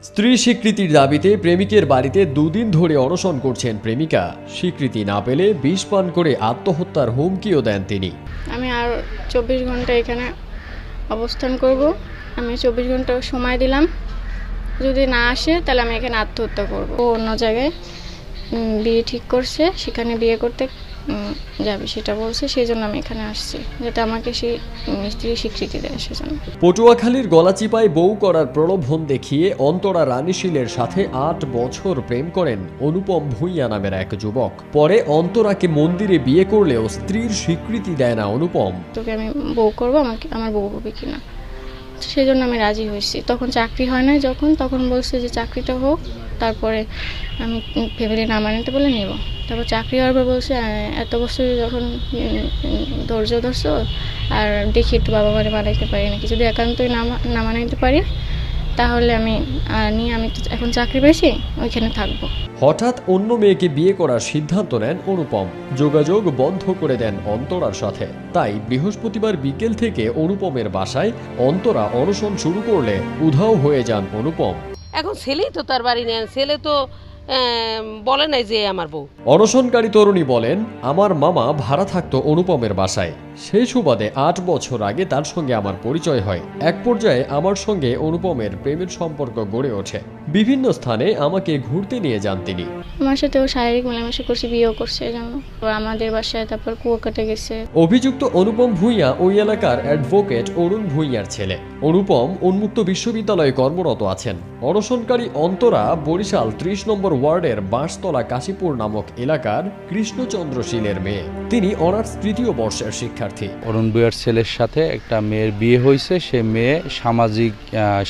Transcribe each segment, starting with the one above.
স্ত্রী স্বীকৃতির দাবিতে প্রেমিকের বাড়িতে দুদিন ধরে অনশন করছেন প্রেমিকা। স্বীকৃতি না পেলে বিষ পান করে আত্মহত্যার হুমকিও দেন তিনি। আমি আর 24 ঘন্টা এখানে অবস্থান করব। আমি 24 ঘন্টা সময় দিলাম, যদি না আসে তাহলে আমি এখানে আত্মহত্যা করব। ও অন্য জায়গায় বিয়ে ঠিক করছে, সেখানে বিয়ে করতে যাবে সেটা বলছে, সেই জন্য আমি এখানে আসছি, যাতে আমাকে সেই স্ত্রী স্বীকৃতি দেয় সেজন্য। পটুয়াখালীর গলাচিপায় বউ করার প্রলোভন দেখিয়ে অন্তরা রানীশীলের সাথে 8 বছর প্রেম করেন অনুপম ভূঁইয়া নামের এক যুবক। পরে অন্তরাকে মন্দিরে বিয়ে করলেও স্ত্রীর স্বীকৃতি দেয় না অনুপম। তোকে আমি বউ করবো, আমাকে আমার বউ হবে কিনা, সেই জন্য আমি রাজি হয়েছি। তখন চাকরি হয় না, তখন বলছে যে চাকরিটা হোক, তারপরে আমি ফ্যামিলি না মানাতে বলে নেব। তারপর চাকরি হওয়ার পর বলছে এত বছর যখন ধৈর্য ধরছো, আর দেখি একটু বাবা মারে মানাইতে পারি নাকি, যদি একান্তই না মানাইতে পারি তাহলে আমি আমি তো এখন চাকরি পেয়েছি, ওইখানে থাকবো। হঠাৎ অন্য মেয়েকে বিয়ে করার সিদ্ধান্ত নেন অনুপম। যোগাযোগ বন্ধ করে দেন অন্তরার সাথে। তাই বৃহস্পতিবার বিকেল থেকে অনুপমের বাসায় অন্তরা অনশন শুরু করলে উধাও হয়ে যান অনুপম। এখন ছেলেই তো তার বাড়ি নেন, ছেলে তো বলে নাই যে আমার বউ। অনশনকারী তরুণী বলেন, আমার মামা ভাড়া থাকতো অনুপমের বাসায়। সেই সুবাদে 8 বছর আগে তার সঙ্গে আমার পরিচয় হয়। এক পর্যায়ে আমার সঙ্গে অনুপমের প্রেমের সম্পর্ক গড়ে ওঠে। বিভিন্ন স্থানে আমাকে ঘুরতে নিয়ে যান তিনি। আমার সাথে ও শারীরিক মেলামেশা করছে, বিয়েও করছে, এই জন্য আমাদের বাসায়, তারপর কুয়াকাটা গেছে। অভিযুক্ত অনুপম ভূঁইয়া ওই এলাকার অ্যাডভোকেট অরুণ ভূঁইয়ার ছেলে। অনুপম উন্মুক্ত বিশ্ববিদ্যালয়ে কর্মরত আছেন। অনশনকারী অন্তরা বরিশাল 30 নম্বর ওয়ার্ডের বাঁশতলা কাশীপুর নামক এলাকার কৃষ্ণচন্দ্র শীলের মেয়ে। তিনি অনার্স 3য় বর্ষের শিক্ষার্থী। অরুণ ভূঁইয়ার ছেলের সাথে একটা মেয়ের বিয়ে হয়েছে। সে মেয়ে সামাজিক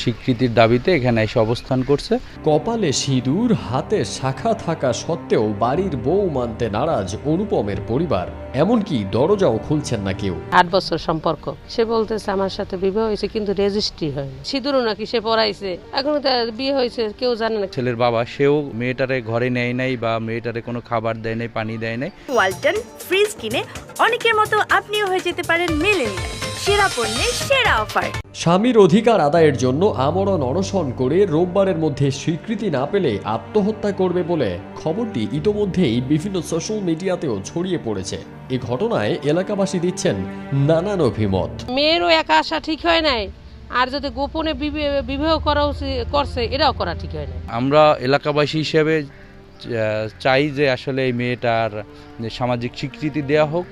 স্বীকৃতির দাবিতে এখানে এসে অবস্থান করছে। কপালে সিঁদুর, হাতে শাখা থাকা সত্ত্বেও বাড়ির বউ মানতে নারাজ অনুপমের পরিবার। এমনকি দরজাও খুলছেন না কেউ। 8 বছর সম্পর্ক, সে বলতেছে আমার সাথে বিবাহ হয়েছে কিন্তু রেজিস্ট্রি হয়নি, সিঁদুরও নাকি সে পড়াইছে, এখনো তার বিয়ে হয়েছে কেউ জানে না। ছেলের বাবা সেও মেয়েটারে ঘরে নেয় নাই বা মেয়েটারে কোনো খাবার দেয় নাই, পানি দেয় নাই। ওয়ালটন ফ্রিজ কিনে অনেকের মতো আপনিও হয়ে যেতে পারেন মিলেনিয়াল। সেরা পণ্যের সেরা অফার। স্বামীর অধিকার আদায়ের জন্য আমরণ অনশন করে রোববারের মধ্যে স্বীকৃতি না পেলে আত্মহত্যা করবে বলে খবরটি ইতোমধ্যেই বিভিন্ন সোশ্যাল মিডিয়াতেও ছড়িয়ে পড়েছে। এই ঘটনায় এলাকাবাসী দিচ্ছেন নানান অভিমত। মেয়েরও একা আসা ঠিক হয় নাই, আর যদি গোপনে বিবাহ করা করছে এটাও করা ঠিক হয় না। আমরা এলাকাবাসী হিসেবে চাই যে আসলে এই মেয়েটার সামাজিক স্বীকৃতি দেওয়া হোক।